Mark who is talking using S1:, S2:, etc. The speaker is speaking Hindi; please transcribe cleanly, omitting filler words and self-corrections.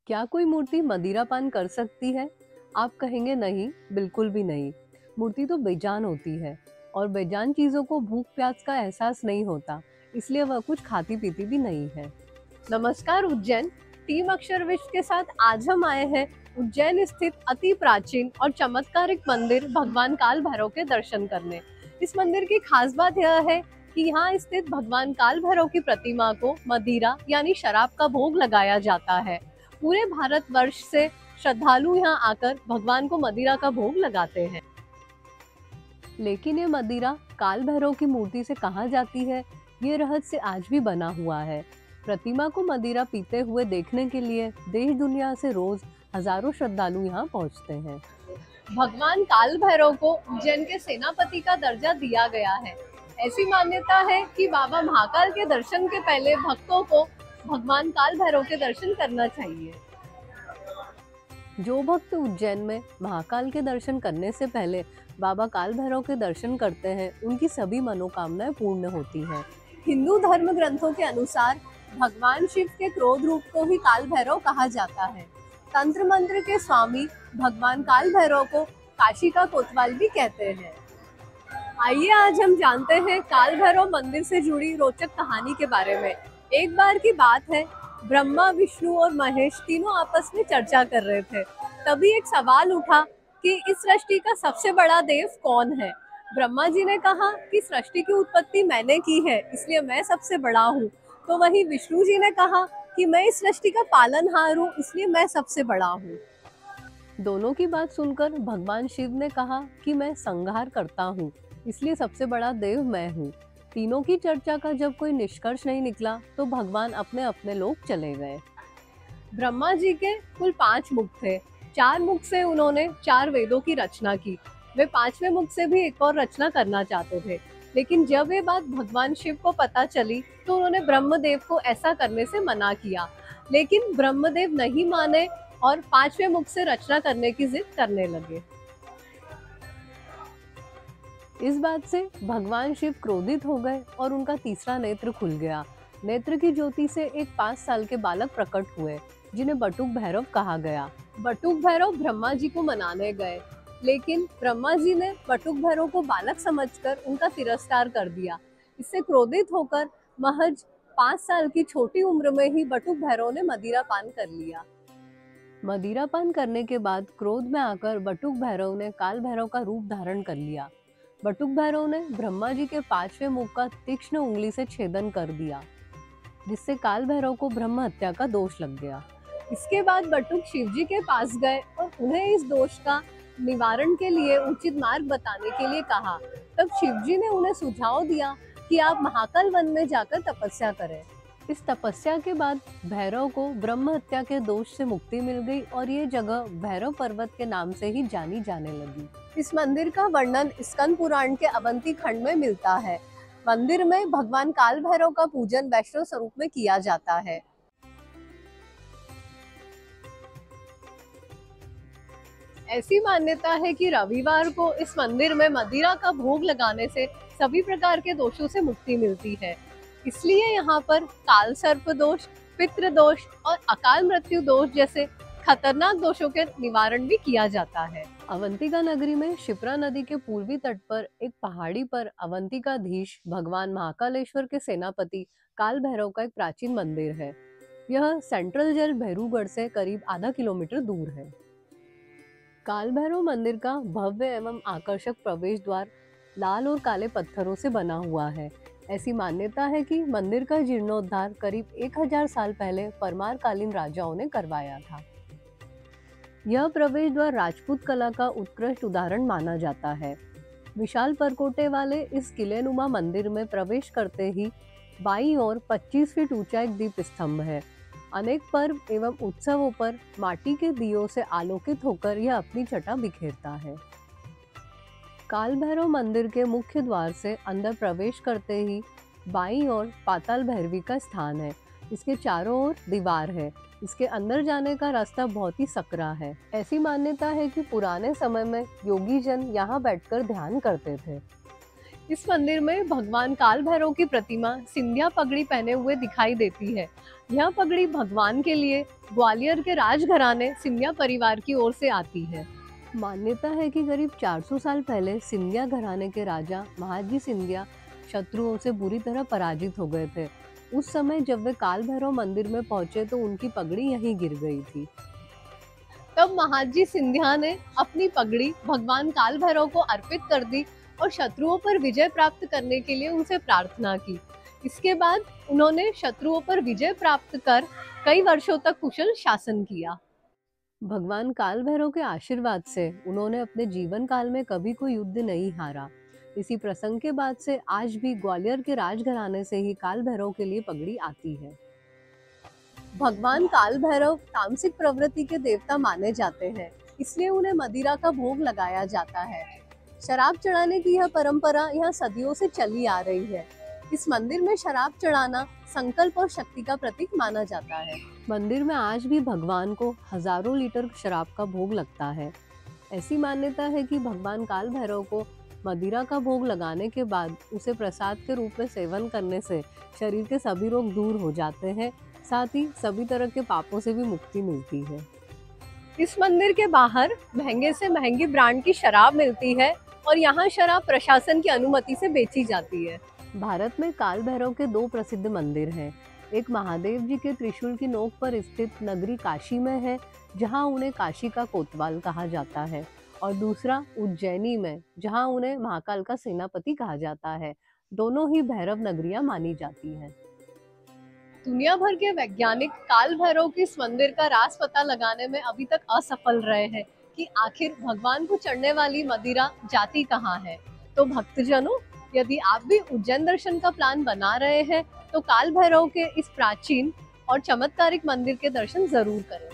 S1: क्या कोई मूर्ति मदिरापान कर सकती है? आप कहेंगे नहीं, बिल्कुल भी नहीं। मूर्ति तो बेजान होती है और बेजान चीजों को भूख प्यास का एहसास नहीं होता, इसलिए वह कुछ खाती पीती भी नहीं है। नमस्कार उज्जैन, टीम अक्षर विश्व के साथ आज हम आए हैं उज्जैन स्थित अति प्राचीन और चमत्कारिक मंदिर भगवान काल भैरव के दर्शन करने। इस मंदिर की खास बात यह है कि यहाँ स्थित भगवान काल भैरव की प्रतिमा को मदिरा यानी शराब का भोग लगाया जाता है। पूरे भारत वर्ष से श्रद्धालु यहाँ आकर भगवान को मदिरा का भोग लगाते हैं। लेकिन ये मदिरा काल भैरव की मूर्ति से कहाँ जाती है, ये रहस्य आज भी बना हुआ है। प्रतिमा को मदिरा पीते हुए देखने के लिए देश दुनिया से रोज हजारों श्रद्धालु यहाँ पहुँचते हैं। भगवान काल भैरव को उज्जैन के सेनापति का दर्जा दिया गया है। ऐसी मान्यता है कि बाबा महाकाल के दर्शन के पहले भक्तों को भगवान काल भैरव के दर्शन करना चाहिए। जो भक्त उज्जैन में महाकाल के दर्शन करने से पहले बाबा काल भैरव के दर्शन करते हैं, उनकी सभी मनोकामनाएं पूर्ण होती हैं। हिंदू धर्म ग्रंथों के अनुसार भगवान शिव के क्रोध रूप को ही काल भैरव कहा जाता है। तंत्र मंत्र के स्वामी भगवान काल भैरव को काशी का कोतवाल भी कहते हैं। आइए आज हम जानते हैं काल भैरव मंदिर से जुड़ी रोचक कहानी के बारे में। एक बार की बात है, ब्रह्मा, विष्णु और महेश तीनों आपस में चर्चा कर रहे थे। तभी एक सवाल उठा कि इस सृष्टि का सबसे बड़ा देव कौन है। ब्रह्मा जी ने कहा कि सृष्टि की उत्पत्ति मैंने की है, इसलिए मैं सबसे बड़ा हूँ। तो वहीं विष्णु जी ने कहा कि मैं इस सृष्टि का पालनहार हूँ, इसलिए मैं सबसे बड़ा हूँ। दोनों की बात सुनकर भगवान शिव ने कहा कि मैं संहार करता हूँ, इसलिए सबसे बड़ा देव मैं हूँ। तीनों की चर्चा का जब कोई निष्कर्ष नहीं निकला तो भगवान अपने अपने लोक चले गए। ब्रह्मा जी के कुल 5 मुख थे। 4 मुख से उन्होंने 4 वेदों की रचना की। वे 5वें मुख से भी एक और रचना करना चाहते थे, लेकिन जब ये बात भगवान शिव को पता चली तो उन्होंने ब्रह्मदेव को ऐसा करने से मना किया। लेकिन ब्रह्मदेव नहीं माने और 5वें मुख से रचना करने की जिद करने लगे। इस बात से भगवान शिव क्रोधित हो गए और उनका तीसरा नेत्र खुल गया। नेत्र की ज्योति से एक 5 साल के बालक प्रकट हुए, जिन्हें बटुक भैरव कहा गया। बटुक भैरव ब्रह्मा जी को मनाने गए, लेकिन ब्रह्मा जी ने बटुक भैरव को बालक समझकर उनका तिरस्कार कर दिया। इससे क्रोधित होकर महज 5 साल की छोटी उम्र में ही बटुक भैरव ने मदिरा पान कर लिया। मदिरा पान करने के बाद क्रोध में आकर बटुक भैरव ने काल भैरव का रूप धारण कर लिया। बटुक भैरव ने ब्रह्मा जी के 5वें मुख का तीक्ष्ण उंगली से छेदन कर दिया, जिससे काल भैरव को ब्रह्म हत्या का दोष लग गया। इसके बाद बटुक शिव जी के पास गए और उन्हें इस दोष का निवारण के लिए उचित मार्ग बताने के लिए कहा। तब शिव जी ने उन्हें सुझाव दिया कि आप महाकाल वन में जाकर तपस्या करें। इस तपस्या के बाद भैरव को ब्रह्म हत्या के दोष से मुक्ति मिल गई और ये जगह भैरव पर्वत के नाम से ही जानी जाने लगी। इस मंदिर का वर्णन स्कंद पुराण के अवंती खंड में मिलता है। मंदिर में भगवान काल भैरव का पूजन वैष्णव स्वरूप में किया जाता है। ऐसी मान्यता है कि रविवार को इस मंदिर में मदिरा का भोग लगाने से सभी प्रकार के दोषों से मुक्ति मिलती है। इसलिए यहाँ पर काल सर्प दोष, पितृ दोष और अकाल मृत्यु दोष जैसे खतरनाक दोषों के निवारण भी किया जाता है। अवंतिका नगरी में शिप्रा नदी के पूर्वी तट पर एक पहाड़ी पर अवंतिकाधीश भगवान महाकालेश्वर के सेनापति काल भैरव का एक प्राचीन मंदिर है। यह सेंट्रल जेल भैरूगढ़ से करीब आधा किलोमीटर दूर है। काल भैरव मंदिर का भव्य एवं आकर्षक प्रवेश द्वार लाल और काले पत्थरों से बना हुआ है। ऐसी मान्यता है कि मंदिर का जीर्णोद्धार करीब 1000 साल पहले परमार कालीन राजाओं ने करवाया था। यह प्रवेश द्वार राजपूत कला का उत्कृष्ट उदाहरण माना जाता है। विशाल परकोटे वाले इस किलेनुमा मंदिर में प्रवेश करते ही बाईं ओर 25 फीट ऊंचा एक दीप स्तंभ है। अनेक पर्व एवं उत्सवों पर माटी के दियों से आलोकित होकर यह अपनी छटा बिखेरता है। काल भैरव मंदिर के मुख्य द्वार से अंदर प्रवेश करते ही बाईं ओर पाताल भैरवी का स्थान है। इसके चारों ओर दीवार है। इसके अंदर जाने का रास्ता बहुत ही सकरा है। ऐसी मान्यता है कि पुराने समय में योगी जन यहाँ बैठकर ध्यान करते थे। इस मंदिर में भगवान काल भैरव की प्रतिमा सिंधिया पगड़ी पहने हुए दिखाई देती है। यह पगड़ी भगवान के लिए ग्वालियर के राजघराने सिंधिया परिवार की ओर से आती है। मान्यता है कि करीब 400 साल पहले सिंधिया घराने के राजा महाजी सिंधिया शत्रुओं से बुरी तरह पराजित हो गए थे। उस समय जब वे काल भैरव मंदिर में पहुंचे तो उनकी पगड़ी यहीं गिर गई थी। तब महाजी सिंधिया ने अपनी पगड़ी भगवान काल भैरव को अर्पित कर दी और शत्रुओं पर विजय प्राप्त करने के लिए उनसे प्रार्थना की। इसके बाद उन्होंने शत्रुओं पर विजय प्राप्त कर कई वर्षों तक कुशल शासन किया। भगवान काल भैरव के आशीर्वाद से उन्होंने अपने जीवन काल में कभी कोई युद्ध नहीं हारा। इसी प्रसंग के बाद से आज भी ग्वालियर के राजघराने से ही काल भैरव के लिए पगड़ी आती है। भगवान काल भैरव तामसिक प्रवृत्ति के देवता माने जाते हैं, इसलिए उन्हें मदिरा का भोग लगाया जाता है। शराब चढ़ाने की यह परंपरा यहाँ सदियों से चली आ रही है। इस मंदिर में शराब चढ़ाना संकल्प और शक्ति का प्रतीक माना जाता है। मंदिर में आज भी भगवान को हजारों लीटर शराब का भोग लगता है। ऐसी मान्यता है कि भगवान काल भैरव को मदिरा का भोग लगाने के बाद उसे प्रसाद के रूप में सेवन करने से शरीर के सभी रोग दूर हो जाते हैं, साथ ही सभी तरह के पापों से भी मुक्ति मिलती है। इस मंदिर के बाहर महंगे से महंगी ब्रांड की शराब मिलती है और यहाँ शराब प्रशासन की अनुमति से बेची जाती है। भारत में काल भैरव के 2 प्रसिद्ध मंदिर हैं। एक महादेव जी के त्रिशूल की नोक पर स्थित नगरी काशी में है, जहाँ उन्हें काशी का कोतवाल कहा जाता है, और दूसरा उज्जैनी में, जहाँ उन्हें महाकाल का सेनापति कहा जाता है। दोनों ही भैरव नगरियां मानी जाती हैं। दुनिया भर के वैज्ञानिक काल भैरव के इस मंदिर का राज पता लगाने में अभी तक असफल रहे हैं कि आखिर भगवान को चढ़ने वाली मदिरा जाती कहाँ है। तो भक्तजनों, यदि आप भी उज्जैन दर्शन का प्लान बना रहे हैं तो काल भैरव के इस प्राचीन और चमत्कारिक मंदिर के दर्शन जरूर करें।